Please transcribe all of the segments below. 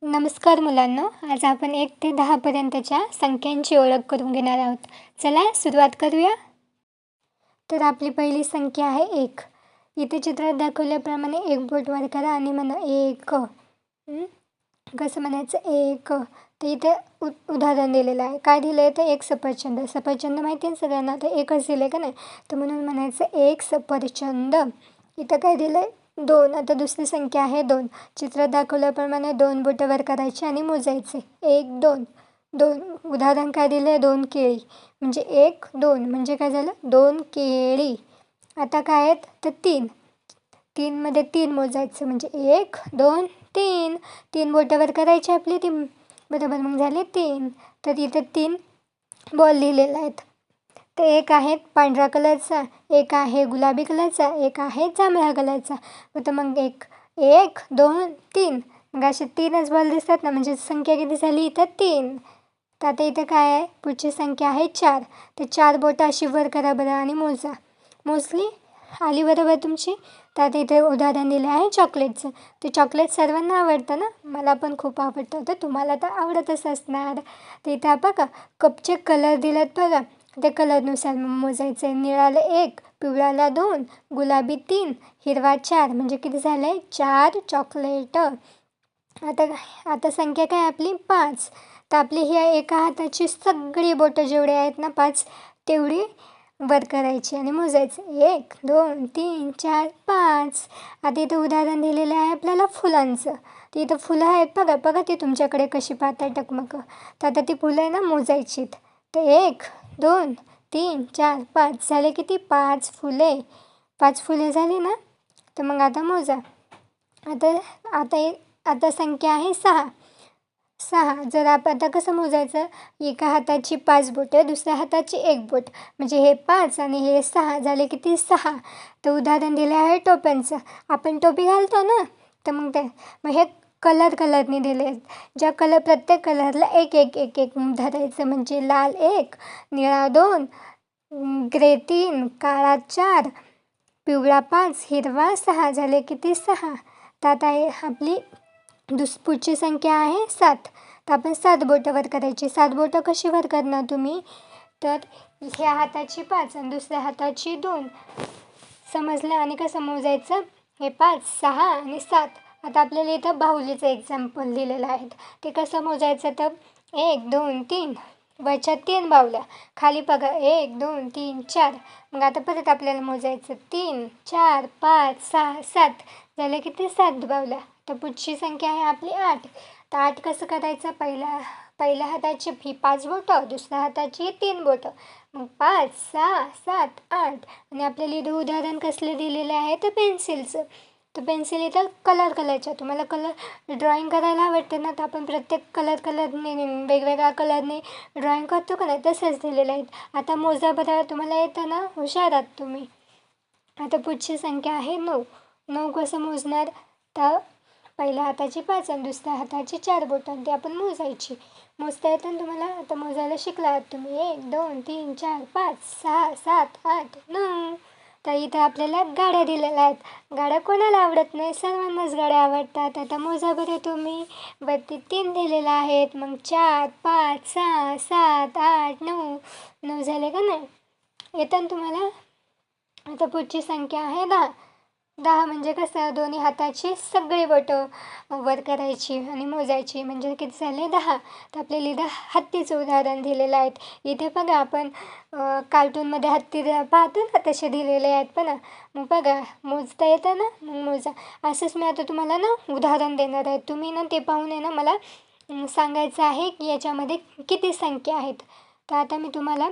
नमस्कार मुलांनो, आज आपण 1 ते 10 पर्यंतच्या संख्यांची ओळख करून घेणार आहोत. चला सुरुवात करूया. तर आपली पहिली संख्या आहे 1. इथे चित्रात दाखवल्याप्रमाणे एक बोट वर करा आणि म्हणा 1. कसं म्हणायचं 1. तर इथे उदाहरण दिलेलं आहे. काय दिलं आहे तर एक सफरचंद. सफरचंद माहिती आहे सगळ्यांना, तर एकच दिलं आहे का नाही, तर म्हणून म्हणायचं एक सफरचंद. इथं काय दिलं आहे 2. आता दुसरी संख्या आहे 2. चित्रात दाखवल्याप्रमाणे 2 बोटं वर करायचे आणि मोजायचे 1 2. 2 उदाहरण काय दिलं आहे 2 केळी. म्हणजे 1 2 म्हणजे काय झालं 2 केळी. आता काय आहेत तर 3. 3मध्ये 3 मोजायचं म्हणजे 1 2 3. 3 बोटं वर करायची आपली ती बरोबर, मग झाले 3. तर इथं 3 बॉल लिहिलेले आहेत. तर एक आहे पांढऱ्या कलरचा, एक आहे गुलाबी कलरचा, एक आहे जांभळ्या कलरचा. तर मग 1 2 3 मग असे 3च बॉल दिसतात ना, म्हणजे संख्या किती झाली इथं 3. तर आता इथं काय आहे पुढची संख्या आहे 4. तर 4 बोटं अशी वर करा बरं आणि मोजा. मोजली आली बरोबर तुमची. तर आता इथे उदाहरण दिलं आहे चॉकलेटचं. ते चॉकलेट सर्वांना आवडतं ना, मला पण खूप आवडतं, तर तुम्हाला तर आवडतच असणार. तर इथं बघा कपचे कलर दिलेत बघा, ते कलरनुसार मोजायचं आहे. निळाला 1, पिवळाला 2, गुलाबी 3, हिरवा 4 म्हणजे किती झालं आहे 4 चॉकलेट. आता संख्या काय आपली 5. तर आपली ही एका हाताची सगळी बोटं जेवढे आहेत ना 5, तेवढी वर करायची आणि मोजायचं 1 2 3 4 5. आता इथं उदाहरण दिलेलं आहे आपल्याला फुलांचं. तर इथं फुलं आहेत बघा बघा ती तुमच्याकडे कशी पाहताय टकमक. तर आता ती फुलं आहे ना मोजायचीत. तर 1 2 3 4 5 झाले किती 5 फुले. 5 फुले झाली ना, तर मग आता मोजा. आता आता आता संख्या आहे 6. जर आपण आता कसं मोजायचं, एका हाताची 5 बोटं, दुसऱ्या हाताची 1 बोट, म्हणजे हे 5 आणि हे 6 झाले किती 6. तर उदाहरण दिलं आहे टोप्यांचं. आपण टोपी घालतो ना, तर मग हे कलरने दिले आहेत. प्रत्येक कलरला एक एक एक एक धरायचं, म्हणजे लाल 1, निळा 2, ग्रे 3, काळा 4, पिवळा 5, हिरवा 6 झाले किती 6. तर आता हे आपली पुढची संख्या आहे 7. तर आपण 7 बोटं वर करायची. 7 बोटं कशी वर करणार तुम्ही, तर ह्या हाताची 5 आणि दुसऱ्या हाताची 2. समजलं. आणि कसं मोजायचं, हे 5 6 आणि 7. आता आपल्याला इथं बाहुलीचं एक्झाम्पल दिलेलं आहे. ते कसं मोजायचं, तर 1 2 3 वरच्या 3 बाहुल्या, खाली बघा 1 2 3 4. मग आता परत आपल्याला मोजायचं 3 4 5 6 7 झाले किती 7 बाहुल्या. तर पुढची संख्या आहे आपली 8. तर 8 कसं करायचं, पहिल्या हाताची ही 5 बोटं, दुसऱ्या हाताची 3 बोटं, मग 5 6 7 8. आणि आपल्याला इथं उदाहरण कसलं दिलेलं आहे तर पेन्सिलचं. तर पेन्सिल इथं कलरच्या, तुम्हाला कलर ड्रॉइंग करायला आवडते ना, तर आपण प्रत्येक कलरने वेगवेगळ्या कलरने ड्रॉइंग करतो का नाही, तसंच दिलेलं आहे. आता मोजा बरं, तुम्हाला येतं ना, हुशार आहात तुम्ही. आता पुढची संख्या आहे 9. 9 कसं मोजणार, तर पहिल्या हाताची 5 आणि दुसऱ्या हाताची 4 बोटं, ती आपण मोजता येतं ना तुम्हाला. आता मोजायला शिकला आहात तुम्ही. 1 2 3 4 5 6 7 8 9. तर इथं आपल्याला गाड्या दिलेल्या आहेत. गाड्या कोणाला आवडत नाही, सर्वांनाच गाड्या आवडतात. आता मोजा बरं तुम्ही. वरती 3 दिलेल्या आहेत, मग 4 5 6 7 8 9. 9 झाले का नाही, येतं ना तुम्हाला. आता पुढची संख्या आहे 10. 10 म्हणजे कसं, दोन्ही हाताची सगळी बोटं वर करायची आणि मोजायची, म्हणजे किती झाले 10. तर आपल्याला इथं हत्तीचं उदाहरण दिलेलं आहे. इथे बघा आपण कार्टूनमध्ये हत्ती पाहतो ना, तसे दिलेले आहेत पण. मग बघा मोजता येतं ना, मग मोजा. असंच मी आता तुम्हाला ना उदाहरण देणार आहे. तुम्ही ना ते पाहून आहे ना मला सांगायचं आहे की याच्यामध्ये किती संख्या आहेत. तर आता मी तुम्हाला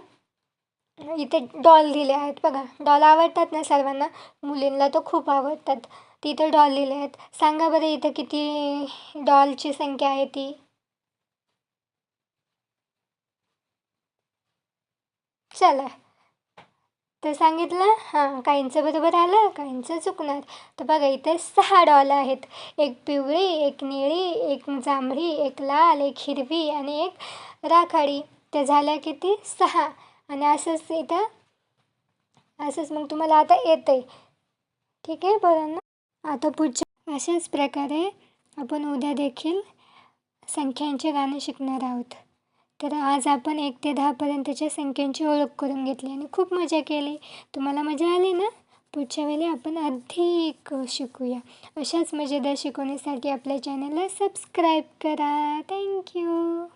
इथे डॉल दिले आहेत बघा. डॉल आवडतात ना सर्वांना, मुलींना तर खूप आवडतात. तिथं डॉल दिले आहेत. सांगा बरं इथं किती डॉलची संख्या आहे ती. चला, तर सांगितलं. हां, काहींचं बरोबर आलं, काहींचं चुकणार. तर बघा इथे 6 डॉल आहेत. एक पिवळी, एक निळी, एक जांभळी, एक लाल, एक हिरवी आणि एक राखाडी. त्या झाल्या किती 6. आणि असंच मग तुम्हाला आता येतंय. ठीक आहे पोरांनो. आता पुढच्या अशाच प्रकारे आपण उद्या देखील संख्यांचे गाणं शिकणार आहोत. तर आज आपण 1 ते 10पर्यंतच्या संख्यांची ओळख करून घेतली आणि खूप मजा केली. तुम्हाला मजा आली ना? पुढच्या वेळी आपण अधिक शिकूया. अशाच मजेदार शिकवणीसाठी आपल्या चॅनलला सबस्क्राईब करा. थँक्यू.